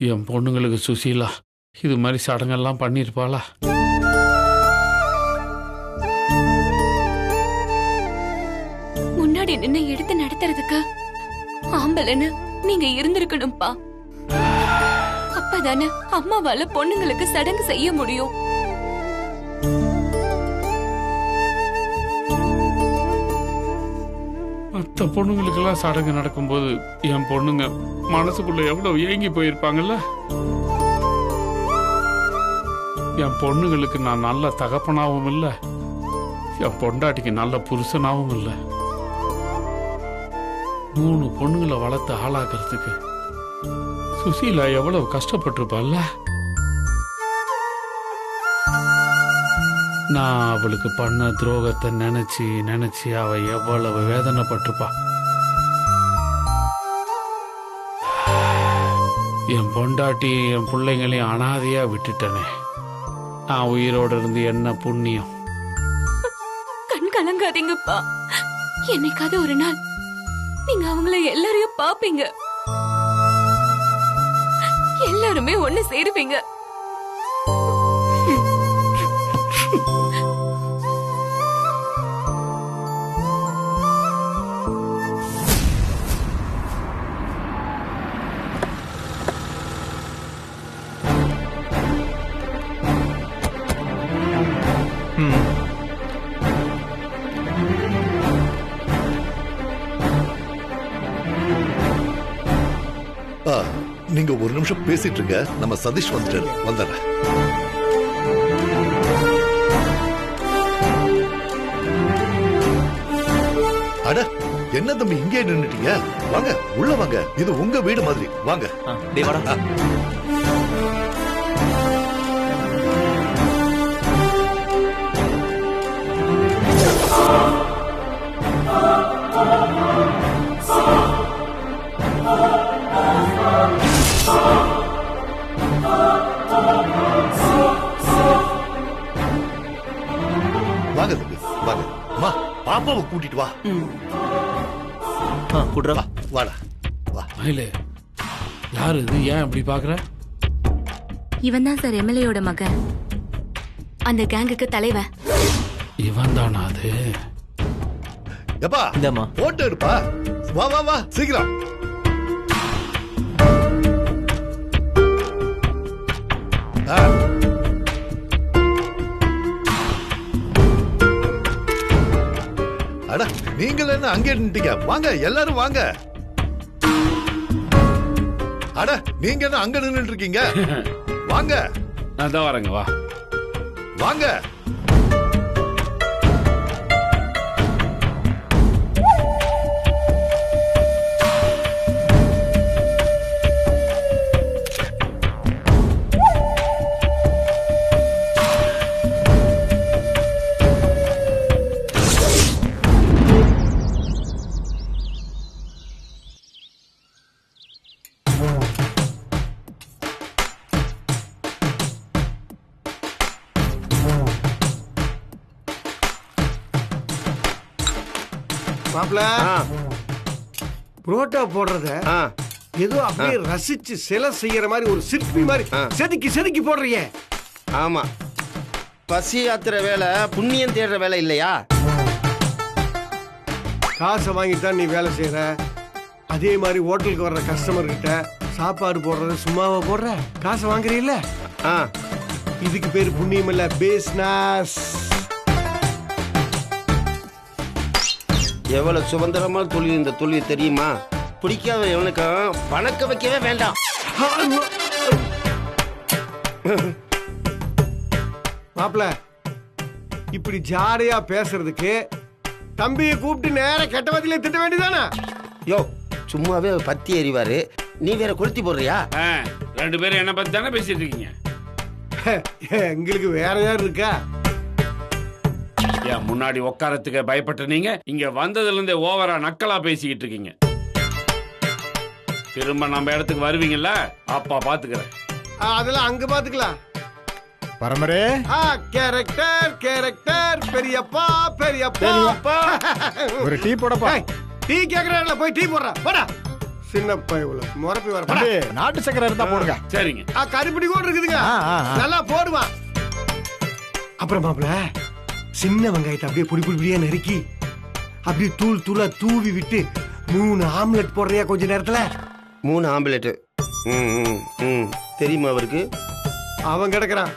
என் பொண்ணுங்களுக்கு சுசீலா இது மாதிரி சடங்கெல்லாம் பண்ணியிருப்பாளா? முன்னாடி நின்னு எடுத்து நடத்துறதுக்கு ஆம்பளைன்னு நீங்க இருந்திருக்கணும்பா. அப்பதானே அம்மாவால பொண்ணுங்களுக்கு சடங்கு செய்ய முடியும். மற்ற பொண்ணுங்களுக்கெல்லாம் சடங்கு நடக்கும்போது என் பொண்ணுங்க மனசுக்குள்ள எவ்வளவு ஏங்கி போயிருப்பாங்கல்ல. என் பொண்ணுங்களுக்கு நான் நல்ல தகப்பனாவும் இல்லை, என் பொண்டாட்டிக்கு நல்ல புருஷனாவும் இல்லை. 3 பொண்ணுங்களை வளர்த்து ஆளாக்குறதுக்கு சுசீலா எவ்வளவு கஷ்டப்பட்டிருப்பாள்ல. நான் அவளுக்கு பண்ண துரோகத்தை நினைச்சு நினைச்சு அவ எவ்வளவு வேதனைப்பட்டிருப்பா. என் பொண்டாட்டி என் பிள்ளைங்களையும் அனாதையா விட்டுட்டனே, நான் உயிரோட இருந்து என்ன புண்ணியம். கண் கலங்காதீங்கப்பா. என்னைக்காவது ஒரு நாள் நீங்க அவங்கள எல்லாரையும் பாப்பீங்க. எல்லாருமே ஒண்ணு சேருவீங்க. நீங்க ஒரு நிமிஷம் பேசிட்டு இருங்க, நம்ம சதீஷ் வந்துட்டாரு, வந்துடுறேன். அட என்ன தம்பி இங்கே நின்னுட்டீங்க? வாங்க உள்ள வாங்க, இது உங்க வீடு மாதிரி. வாங்க. வாங்க தம்பி வாங்க. அம்மா பாப்பாவை கூட்டிட்டு வா. வாடா வா. மயிலே, யாரு இது? ஏன் இப்படி பாக்குற? இவன் தான் சார் எம்எல்ஏயோட மகன், அந்த கேங்குக்கு தலைவன். இவன் தானா அது? எப்பா போட்டோ எடுப்பா. வா வா வா சீக்கிரம். அட நீங்கள் என்ன அங்கே நின்னுட்டீங்க? வாங்க எல்லாரும் வாங்க. அட நீங்க என்ன அங்க நின்னுட்டு இருக்கீங்க? வாங்க. நான் தான் வரேங்க. வா வாங்க. மாப்ள புரோட்டா போடுறத ஏதோ அப்படியே ரசிச்சு சிலை செய்யற மாதிரி ஒரு சிற்பி மாதிரி செதுக்கி செதுக்கி போடுறீங்க. ஆமா, பசி ஆத்துற வேலை புண்ணியம் தேடுற வேலை இல்லையா? காசை வாங்கித்தான் நீ வேலை செய்யற. அதே மாதிரி ஹோட்டலுக்கு வர்ற கஸ்டமர் கிட்ட சாப்பாடு போடுறத சும்மாவா போடுற? காசை வாங்குறீல்ல, இதுக்கு பேரு புண்ணியம் இல்ல, பிசினஸ். எவ்வளவு சுதந்திரமான தொழில் இந்த தொழில் தெரியுமா? பிடிக்காத எவனுக்கும் பணக்க வைக்கவே வேண்டாம். மாப்ள இப்படி ஜாலியா பேசுறதுக்கு தம்பியை கூப்பிட்டு நேர கெட்ட வாதியில திட்ட வேண்டியதானே? யோ சும்மாவே பத்தி எறிவாரு, நீ வேற கொளுத்தி போடுறியா? 2 பேரும் என்ன பத்தி தானே பேசிட்டு இருக்கீங்க? எங்களுக்கு வேற யார் இருக்கா? ஏன் முன்னாடி உட்காரத்துக்கு பயப்பட்ட நீங்க இங்க வந்ததுல இருந்தே ஓவரா நக்கலா பேசிக்கிட்டு இருக்கீங்க. திரும்ப நம்ம இடத்துக்கு வருவீங்கல்ல, அப்பா பாத்துக்கிறேன். அதெல்லாம் அங்க பாத்துக்கலாம். பரமரே, கேரக்டர் கேரக்டர் பெரியப்பா பெரியப்பா. ஒரு டீ போடப்பா. டீ கேக்குறான்ல, போய் டீ போடுறா போடா. சின்னப்பா இவ்வளவு முறப்பி வர தம்பி நாட்டு சக்கரை இருந்தா போடுங்க. சரிங்க. கருப்படி கூட இருக்குதுங்க. ஆ. நல்லா போடுவான். அப்புறம் மாப்பிள சின்ன வெங்காயத்தை அப்படியே புடி புடியா நறுக்கி அப்படியே தூள் தூளா தூவி விட்டு 3 ஆம்லெட் போடுறியா கொஞ்ச நேரத்துல? 3 ஆம்புலெட். தெரியுமா அவருக்கு? அவன் கிடக்குறான்.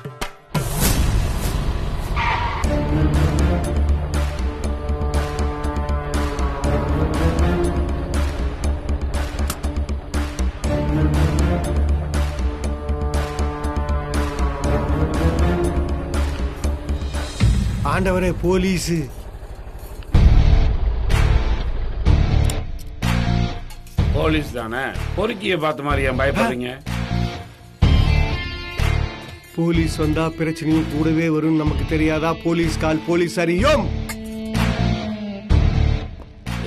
ஆண்டவரே போலீஸ். போலீஸ் தானே, பொறுக்கிய பார்த்த மாதிரி ஏன் பயப்படுறீங்க? போலீஸ் வந்தா பிரச்சனையும் கூடவே வரும். நமக்கு தெரியாதா? போலீஸ் கால் போலீஸ் அறியும்.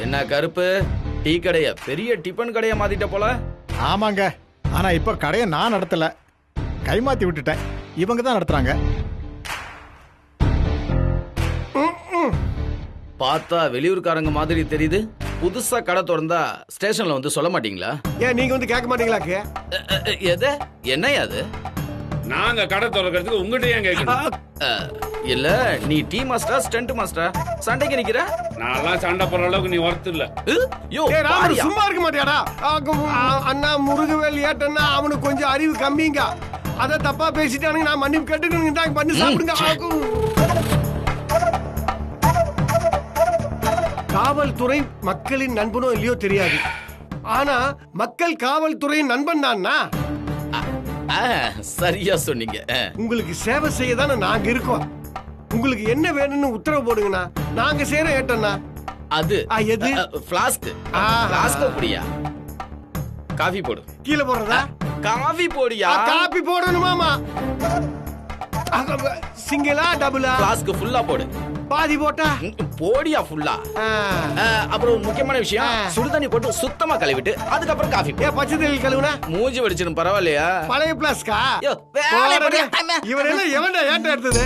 என்ன கருப்பு, டீ கடைய பெரிய டிபன் கடைய மாத்திட்ட போல. ஆமாங்க, ஆனா இப்ப கடையை நான் நடத்தல, கைமாத்தி விட்டுட்டேன். இவங்க தான் நடத்துறாங்க. பார்த்தா வெளியூர்காரங்க மாதிரி தெரியுது. புதுசா கடை திறந்தா ஸ்டேஷன்ல வந்து சொல்ல மாட்டீங்களா? ஏன் நீங்க வந்து கேட்க மாட்டீங்களாக்கு? எது என்னையா அது? நாங்க கடை திறக்கிறதுக்கு உங்ககிட்ட ஏன் கேட்கணும்? இல்ல நீ டீ மாஸ்டரா ஸ்டண்ட் மாஸ்டரா? சண்டைக்கு நிக்கிற? நான்லாம் சண்டை போற அளவுக்கு நீ ஒர்த்து இல்ல. யோ ஏய் ராமு, பாரியா. சும்மா இருக்க மாட்டியாடா? அண்ணா முருகவேல் ஏட்டன்னா அவனுக்கு கொஞ்சம் அறிவு கம்மிங்க. அத தப்பா பேசிட்டானுங்க. நான் மன்னிப்பு கேட்டுக்கணும். தான் பண்ணி சாப்பிடுங்க. காவல்துறை மக்களின் நண்பனோ இல்லையோ தெரியாது, ஆனா மக்கள் காவல்துறையின் நண்பன் தான்னா. சரியா சொன்னீங்க. உங்களுக்கு சேவை செய்ய தானே நாங்க இருக்கோம். உங்களுக்கு என்ன வேணும்னு உத்தரவு போடுங்கண்ணா, நாங்க செய்யற ஏட்டண்ணா. அது எது? ஃப்ளாஸ்க். ஃப்ளாஸ்க் அப்படியா? காஃபி போடு. கீழே போடுறதா? காஃபி போடியா? காபி போடணுமாமா? சிங்கிளா டபுளா? ஃப்ளாஸ்க் ஃபுல்லா போடு. பாதி போட்டா? போடியா ஃபுல்லா. அப்புறம் ஒரு முக்கியமான விஷயம், சுடுதண்ணி போட்டு சுத்தமா கழுவிட்டு அதுக்கப்புறம் காஃபி. ஏன் பச்சை தண்ணி கழுவுனா? மூஞ்சி வடிச்சிடும் பரவாயில்லையா? பழைய பிளாஸ்கா? யோ, வேலை படியா? இவன் என்ன எவன்டா ஏன்டா எடுத்தது?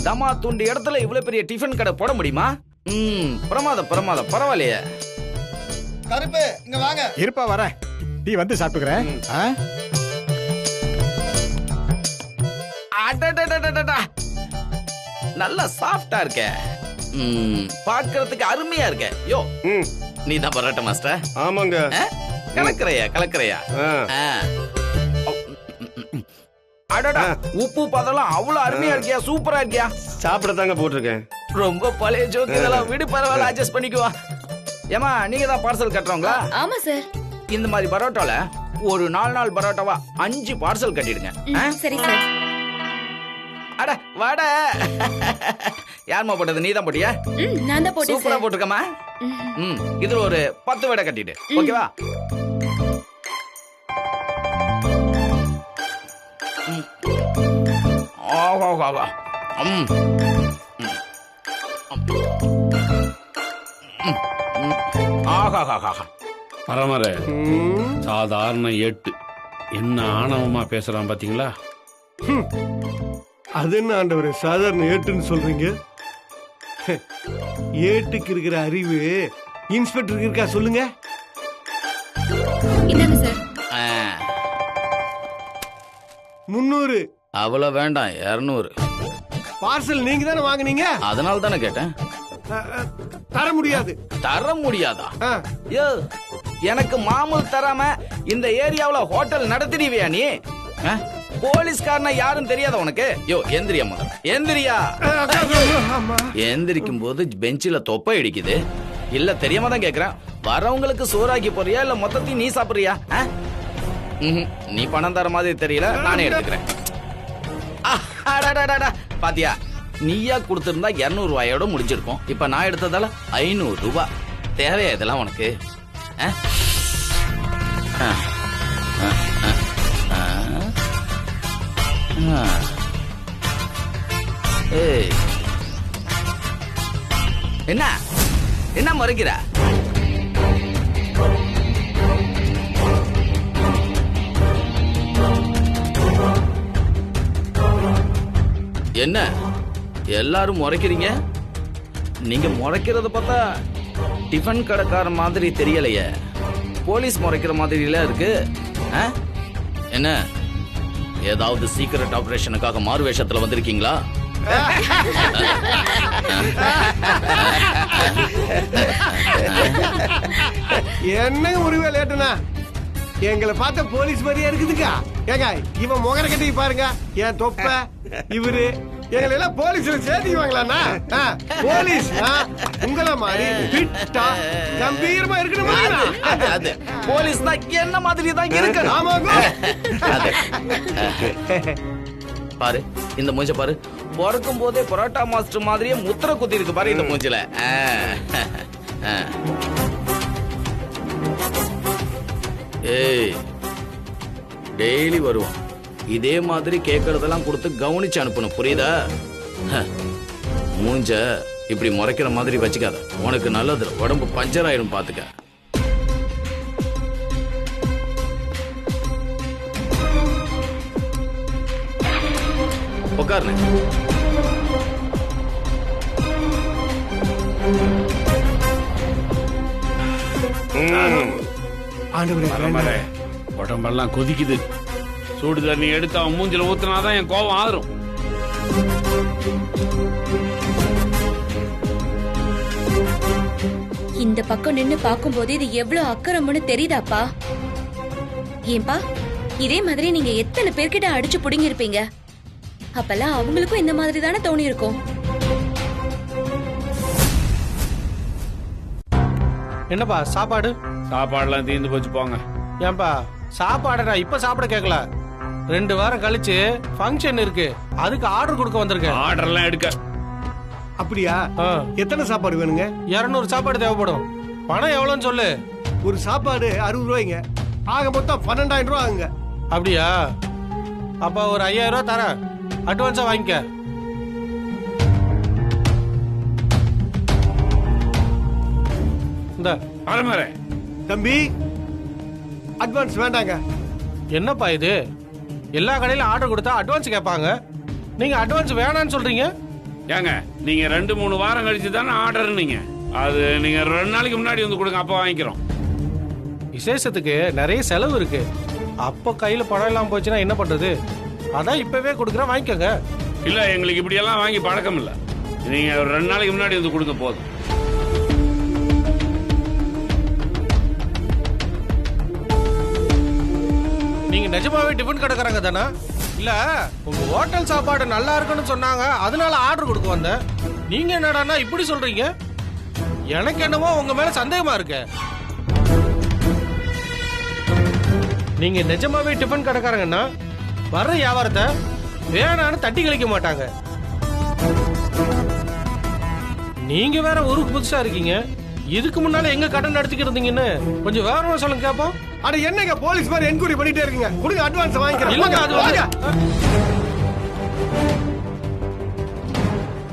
தமா துண்டு இடத்துல இவ்வளவு பெரிய டிஃபன் கடை போட முடியுமா? பிரமாதம் பிரமாதம், பரவாயில்லையே. கருப்பு இங்க வாங்க. இருப்பா வரேன், டீ வந்து சாப்பிட்டுக்கிறேன். நல்லா சாஃப்டா இருக்க, பாக்குறதுக்கு அருமையா இருக்க. யோ நீ தான் பரோட்டா மாஸ்டர்? ஆமாங்க. கலக்கறையா கலக்கறையா? அடடா, உப்பு பதெல்லாம் அவ்வளவு அருமையா இருக்கியா, சூப்பரா இருக்கியா. சாப்பிட தாங்க போட்டிருக்கேன். ரொம்ப பழைய ஜோக்கு இதெல்லாம், விடு பரவாயில்ல, அட்ஜஸ்ட் பண்ணிக்குவா. ஏமா நீங்க தான் பார்சல் கட்டுறவங்களா? ஆமா சார். இந்த மாதிரி பரோட்டால ஒரு 4 பரோட்டாவா 5 பார்சல் கட்டிடுங்க. சரி சார். அட வாட. யாருமா போட்டது? நீ தான் போட்டியா? நான் தான் போட்டேன் சூப்பரா சார். போட்டிருக்கமா. இதுல ஒரு 10 வடை கட்டிடு. ஓகேவா? பரமர சாதாரண 8 என்ன ஆணவமா பேசுறான் பாத்தீங்களா? அது என்ன ஆண்டவரே சாதாரண ஏட்டுன்னு சொல்றீங்க? ஏட்டுக்கு இருக்கிற அறிவு இன்ஸ்பெக்டருக்கு இருக்கா சொல்லுங்க. இந்தாங்க சார். 300. அவ்வளவு வேண்டாம், 200. பார்சல் நீங்க தானே வாங்குனீங்க? அதனால தானே கேட்டேன். தர முடியாது. தர முடியாதா? யோ, எனக்கு மாமூல் தராம இந்த ஏரியாவுல ஹோட்டல் நடத்திடுவியா நீ? போலீஸ்காரனா யாரும் தெரியாத உனக்கு? யோ எந்திரியா, முதல்ல எந்திரியா. எந்திரிக்கும் போது பெஞ்சில தொப்பை இடிக்குது. இல்ல தெரியாம தான் கேக்குறேன், வரவங்களுக்கு சோறாக்கி போறியா இல்ல மொத்தத்தையும் நீ சாப்பிடுறியா? நீ பணம் தர மாதிரி தெரியல, நானே எடுத்துக்கிறேன். பாத்தியா, நீயா கொடுத்திருந்தா 200 ரூபாயோட முடிஞ்சிருக்கும். இப்ப நான் எடுத்ததால 500 ரூபாய். தேவையா இதெல்லாம் உனக்கு? என்ன என்ன மறைக்கிற? என்ன எல்லாரும் முறைக்கிறீங்க. நீங்க முறைக்கிறத பார்த்தா டிஃபன் கடைக்கார மாதிரி தெரியலையே, போலீஸ் முறைக்கிற மாதிரில இருக்கு. ஆ? என்ன ஏதாவது சீக்ரெட் ஆபரேஷனுக்காக மாறு வேஷத்துல வந்திருக்கீங்களா? என்னங்க முருகா லேட்டுனா எங்களை பார்த்த போலீஸ் மாதிரியா இருக்குதுக்கா. ஏங்க இவன் முகர கட்டி பாருங்க, என் தொப்ப இவரு எங்களை எல்லாம் போலீஸ்ல சேர்த்துக்குவாங்களாண்ணா? போலீஸ் உங்கள மாதிரி ஃபிட்டா கம்பீரமா இருக்கணுமா? அது போலீஸ் தான் என்ன மாதிரி தான் இருக்கு. ஆமாங்க. பாரு இந்த மூஞ்ச பாரு, பிறக்கும் போதே பரோட்டா மாஸ்டர் மாதிரியே முத்திர குத்தி இருக்கு பாரு இந்த மூஞ்சில. ஏய் டெய்லி வருவோம், இதே மாதிரி கேட்கறதெல்லாம் கொடுத்து கவனிச்சு அனுப்பணும், புரியுதா? மூஞ்ச இப்படி முறைக்கிற மாதிரி வச்சுக்காத, உனக்கு நல்லது, உடம்பு பஞ்சர் ஆயிடும் பாத்துக்க. உட்காருங்க. மரமரே, உடம்பெல்லாம் கொதிக்குது. சூடு தண்ணி எடுத்து அவன் மூஞ்சில ஊத்துனாதான் என் கோபம் ஆறும். இந்த பக்கம் நின்னு பாக்கும்போது இது எவ்வளவு அக்கறம்னு தெரியுதாப்பா? ஏன்பா இதே மாதிரி நீங்க எத்தனை பேர்கிட்ட அடிச்சு புடிங்கி இருப்பீங்க? அப்பெல்லாம் அவங்களுக்கும் இந்த மாதிரி தானே தோணி இருக்கும். என்னப்பா சாப்பாடு? சாப்பாடுலாம் தீர்ந்து போச்சு போங்க. ஏன்பா சாப்பாடு நான் இப்ப சாப்பிட கேட்கல, 2 வாரம் கழிச்சு ஃபங்க்ஷன் இருக்கு, அதுக்கு ஆர்டர் கொடுக்க வந்திருக்கேன். ஆர்டர்லாம் எடுக்க. அப்படியா? எத்தனை சாப்பாடு வேணுங்க? 200 சாப்பாடு தேவைப்படும். பணம் எவ்வளவுன்னு சொல்லு. ஒரு சாப்பாடு 60 ரூபாய்ங்க, ஆக மொத்தம் 12,000 ரூபாய் ஆகுங்க. அப்படியா? அப்ப ஒரு 5000 ரூபாய் தரேன், அட்வான்ஸா வாங்கிக்க. இந்த மரமரே தம்பி அட்வான்ஸ் வேண்டாங்க. என்னப்பா இது, எல்லா கடையிலும் ஆர்டர் கொடுத்தா அட்வான்ஸ் கேட்பாங்க, நீங்க அட்வான்ஸ் வேணான்னு சொல்றீங்க? ஏங்க நீங்க 2-3 வாரம் கழிச்சு தானே ஆர்டர், நீங்க அது நீங்க 2 நாளைக்கு முன்னாடி வந்து கொடுங்க, அப்ப வாங்கிக்கிறோம். விசேஷத்துக்கு நிறைய செலவு இருக்கு, அப்ப கையில பணம் எல்லாம் போச்சுன்னா என்ன பண்றது? அதான் இப்பவே கொடுக்குறேன், வாங்கிக்கோங்க. இல்ல எங்களுக்கு இப்படி எல்லாம் வாங்கி பழக்கம் இல்ல, நீங்க 2 நாளைக்கு முன்னாடி வந்து கொடுங்க போதும். நீங்க நிஜமாவே டிஃபன் கடைக்காரங்க தானே? இல்ல உங்க ஹோட்டல் சாப்பாடு நல்லா இருக்குன்னு சொன்னாங்க, அதனால ஆர்டர் கொடுக்க வந்தேன். நீங்க என்னடான்னா இப்படி சொல்றீங்க? எனக்கு என்னமோ உங்க மேல சந்தேகமா இருக்கு. நீங்க நிஜமாவே டிஃபன் கடைக்காரங்கன்னா வர்ற வியாபாரத்தை வேணான்னு தட்டி கழிக்க மாட்டாங்க. நீங்க வேற ஊருக்கு புதுசா இருக்கீங்க, இதுக்கு முன்னால எங்க கடன் நடத்திக்கிட்டு இருந்தீங்கன்னு கொஞ்சம் விவரமா சொல்லுங்க கேப்போம். அட என்னங்க போலீஸ் மாதிரி என்கொயரி பண்ணிட்டே இருக்கீங்க, கொடுங்க அட்வான்ஸ் வாங்கிக்கிறேன்.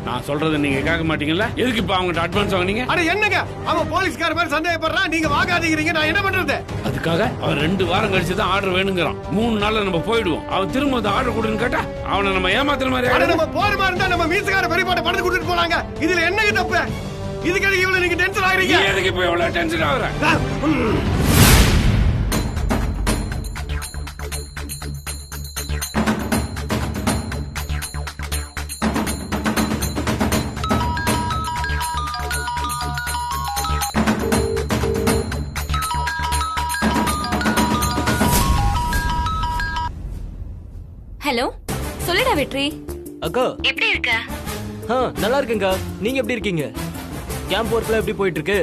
நான் சொல்றது நீங்க கேட்க மாட்டீங்கல்ல, எதுக்கு இப்ப அவங்ககிட்ட அட்வான்ஸ் வாங்குனீங்க? அட என்னங்க அவன் போலீஸ்கார மாதிரி சந்தேகப்படுறான், நீங்க வாங்காதீங்க, நான் என்ன பண்றது? அதுக்காக அவன் 2 வாரம் கழிச்சு தான் ஆர்டர் வேணுங்கிறான். 3 நாள்ல நம்ம போயிடுவோம். அவன் திரும்ப வந்து ஆர்டர் கொடுன்னு கேட்டா அவனை நம்ம ஏமாத்துற மாதிரி. அட நம்ம போற மாதிரி இருந்தா நம்ம மீசக்கார பெரியப்பாட்ட பணத்தை கொடுத்துட்டு போறாங்க, இதுல என்னங்க தப்பு? இதுக்கு இவ்வளவு நீங்க டென்ஷன் ஆகுறீங்க? எதுக்கு இப்ப எவ்வளவு டென்ஷன் ஆகுற? ஹலோ சொல்லுடா வெற்றி. அக்கா எப்படி இருக்க? நல்லா இருக்கேங்கா, நீங்க எப்படி இருக்கீங்க? கேம்ப் ஒர்க்ல எப்படி போயிட்டு இருக்கு?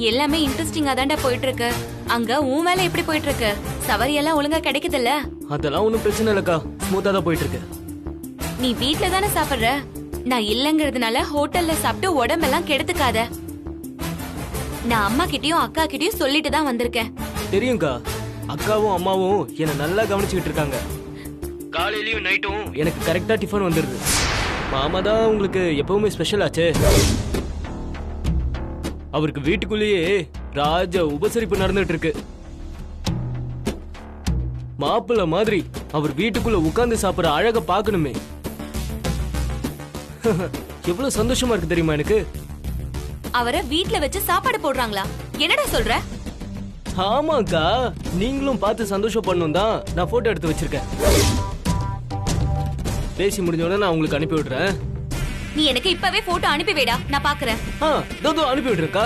எல்லாமே இன்ட்ரெஸ்டிங்கா தான்டா போயிட்டு இருக்கு. அங்க உன் வேலை எப்படி போயிட்டு இருக்கு? சவாரி எல்லாம் ஒழுங்கா கிடைக்குதுல்ல? அதெல்லாம் ஒண்ணும் பிரச்சனை இல்லக்கா, ஸ்மூத்தா தான் போயிட்டு இருக்கு. நீ வீட்ல தானே சாப்பிடுற, நான் இல்லங்கிறதுனால ஹோட்டல்ல சாப்பிட்டு உடம்பெல்லாம் கெடுத்துக்காத. நான் அம்மா கிட்டயும் அக்கா கிட்டயும் சொல்லிட்டு தான் வந்திருக்கேன். தெரியும்க்கா, அக்காவும் அம்மாவும் என்ன நல்லா கவனிச்சுக்கிட்டு இருக்காங்க. காலையிலயும் நைட்டும் எனக்கு கரெக்டா டிஃபன் வந்துருது. மாமா தான் உங்களுக்கு எப்பவுமே ஸ்பெஷல் ஆச்சே. அவருக்கு வீட்டுக்குள்ளேயே ராஜ உபசரிப்பு நடந்துட்டு இருக்கு. மாப்பிள்ள மாதிரி அவர் வீட்டுக்குள்ள உட்கார்ந்து சாப்பிடுற அழக பாக்கணுமே. எவ்வளவு சந்தோஷமா இருக்கு தெரியுமா எனக்கு. அவரை வீட்ல வச்சு சாப்பாடு போடுறாங்களா? என்னடா சொல்ற? ஆமாக்கா, நீங்களும் பார்த்து சந்தோஷப்படணும் தான் நான் போட்டோ எடுத்து வச்சிருக்கேன். பேசி முடிஞ்ச உடனே நான் உங்களுக்கு அனுப்பி விடுறேன். நீ எனக்கு இப்பவே போட்டோ அனுப்பி வைடா, நான் பாக்குறேன். தோ அனுப்பி விடுறேன்க்கா.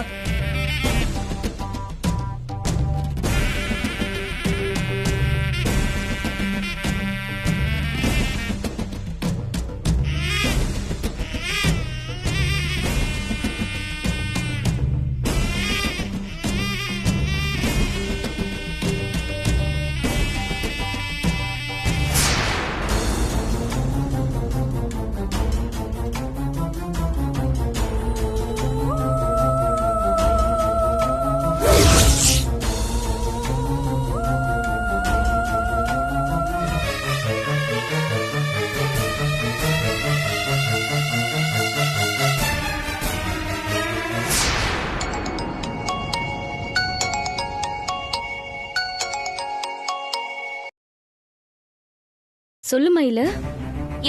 சொல்லு மயிலு,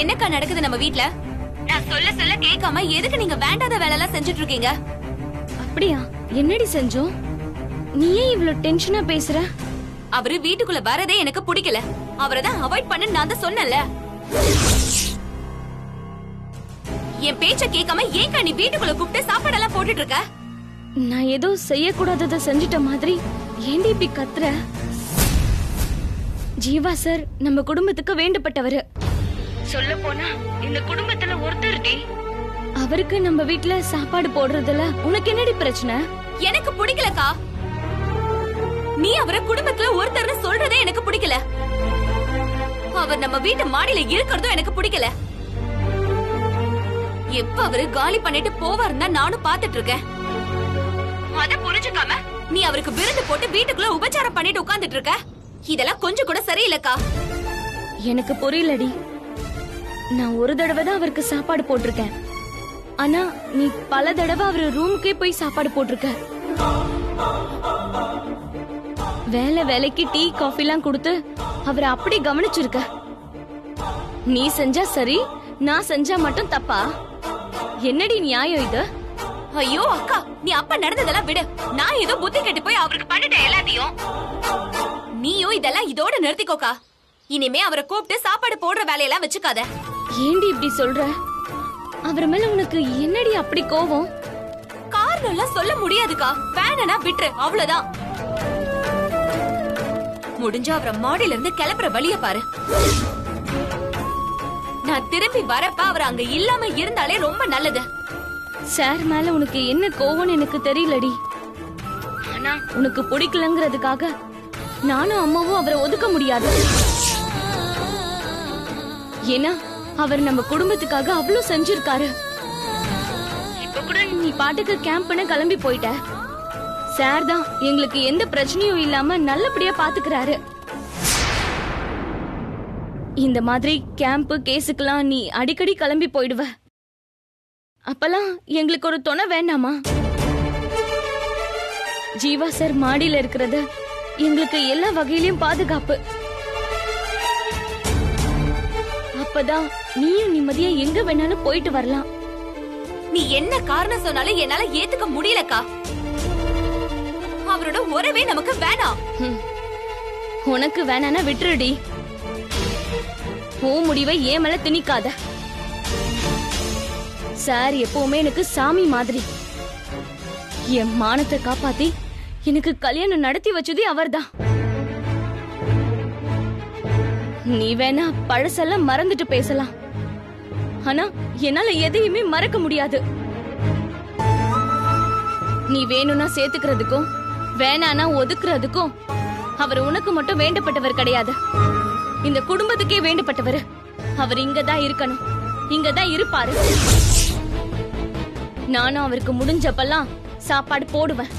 என்னக்கா நடக்குது நம்ம வீட்ல? நான் சொல்ல சொல்ல கேட்காம எதுக்கு நீங்க வேண்டாத வேலை எல்லாம் செஞ்சுட்டு இருக்கீங்க? அப்படியா? என்னடி செஞ்சோம்? நீ ஏன் இவ்வளவு டென்ஷனா பேசுற? அவரு வீட்டுக்குள்ள வரதே எனக்கு பிடிக்கல. அவரை தான் அவாய்ட் பண்ண நான் தான் சொன்னல. என் பேச்ச கேட்காம ஏன்க்கா நீ வீட்டுக்குள்ள கூப்பிட்டு சாப்பாடெல்லாம் போட்டுட்டு இருக்க? நான் ஏதோ செய்யக்கூடாததை செஞ்சிட்ட மாதிரி ஏண்டி இப்படி கத்துற? ஜீவா சார் நம்ம குடும்பத்துக்கு வேண்டப்பட்டவரு. சொல்ல போனா இந்த குடும்பத்துல ஒருத்தர்டி. அவருக்கு நம்ம வீட்ல சாப்பாடு போடுறதுல உனக்கு என்னடி பிரச்சனை? எனக்கு பிடிக்கலக்கா. நீ அவரை குடும்பத்துல ஒருத்தர்னு சொல்றதே எனக்கு பிடிக்கல. அவர் நம்ம வீட்டு மாடியில இருக்கிறதும் எனக்கு பிடிக்கல. எப்ப அவரு காலி பண்ணிட்டு போவாருன்னா நானும் பாத்துட்டு இருக்கேன். அத புரிஞ்சுக்காம நீ அவருக்கு விருந்து போட்டு வீட்டுக்குள்ள உபச்சாரம் பண்ணிட்டு உட்கார்ந்துட்டு இருக்க. இதெல்லாம் கொஞ்சம் கூட சரியில்லக்கா. எனக்கு புரியலடி. நான் ஒரு தடவை தான் அவருக்கு சாப்பாடு போட்டிருக்கேன். ஆனா நீ பல தடவை அவர் ரூமுக்கே போய் சாப்பாடு போட்டிருக்க. வேலைக்கு டீ காஃபி எல்லாம் கொடுத்து அவரை அப்படி கவனிச்சிருக்க. நீ செஞ்சா சரி, நான் செஞ்சா மட்டும் தப்பா? என்னடி நியாயம் இது? ஐயோ அக்கா, நீ அப்ப நடந்ததெல்லாம் விடு. நான் ஏதோ புத்தி கெட்டு போய் அவருக்கு பண்ணிட்டேன் எல்லாத்தையும். நீயும் இதெல்லாம் இதோட நிறுத்திக்கோக்கா. இனிமே அவரை கூப்பிட்டு சாப்பாடு போடுற வேலையெல்லாம் வச்சுக்காத. ஏண்டி இப்படி சொல்ற? அவர் மேல உனக்கு என்னடி அப்படி கோவம்? காரணம் எல்லாம் சொல்ல முடியாதுக்கா. வேணா விட்டுரு, அவ்வளவுதான். முடிஞ்சா அவரை மாடியில இருந்து கிளப்புற வழிய பாரு. நான் திரும்பி வரப்ப அவர் அங்க இல்லாம இருந்தாலே ரொம்ப நல்லது. சார் மேல உனக்கு என்ன கோவம்னு எனக்கு தெரியலடி. ஆனா உனக்கு பிடிக்கலங்கிறதுக்காக நானும் அம்மாவும் அவரை ஒதுக்க முடியாது. ஏன்னா அவர் நம்ம குடும்பத்துக்காக அவ்வளவு செஞ்சிருக்காரு. இப்ப கூட நீ பாட்டுக்கு கேம்ப்னு கிளம்பி போயிட்ட. சார் தான் எங்களுக்கு எந்த பிரச்சனையும் இல்லாம நல்லபடியா பாத்துக்கிறாரு. இந்த மாதிரி கேம்ப் கேஸுக்கெல்லாம் நீ அடிக்கடி கிளம்பி போயிடுவ. அப்பெல்லாம் எங்களுக்கு ஒரு துணை வேண்டாமா? ஜீவா சார் மாடியில இருக்கிறது எங்களுக்கு எல்லா வகையிலயும் பாதுகாப்பு. அப்பதான் நீயும் நிம்மதியா எங்க வேணாலும் போயிட்டு வரலாம். நீ என்ன காரணம் சொன்னாலும் என்னால ஏத்துக்க முடியலக்கா. அவரோட உறவே நமக்கு வேணாம். உனக்கு வேணானா விட்டுருடி. உன் முடிவை ஏன் மேல திணிக்காத. சார் எப்பவுமே எனக்கு சாமி மாதிரி. என் மானத்தை காப்பாத்தி எனக்கு கல்யாணம் நடத்தி வச்சதே அவர்தான். நீ வேணா பழசெல்லாம் மறந்துட்டு பேசலாம். ஆனா என்னால எதையுமே மறக்க முடியாது. நீ வேணும்னா சேர்த்துக்கிறதுக்கும் வேணானா ஒதுக்குறதுக்கும் அவர் உனக்கு மட்டும் வேண்டப்பட்டவர் கிடையாது. இந்த குடும்பத்துக்கே வேண்டப்பட்டவர். அவர் இங்கதான் இருக்கணும், இங்கதான் இருப்பாரு. நானும் அவருக்கு முடிஞ்சப்பெல்லாம் சாப்பாடு போடுவேன்.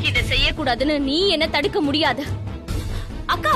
இத செய்யக்கூடாதுன்னு நீ என்ன தடுக்க முடியாது. அக்கா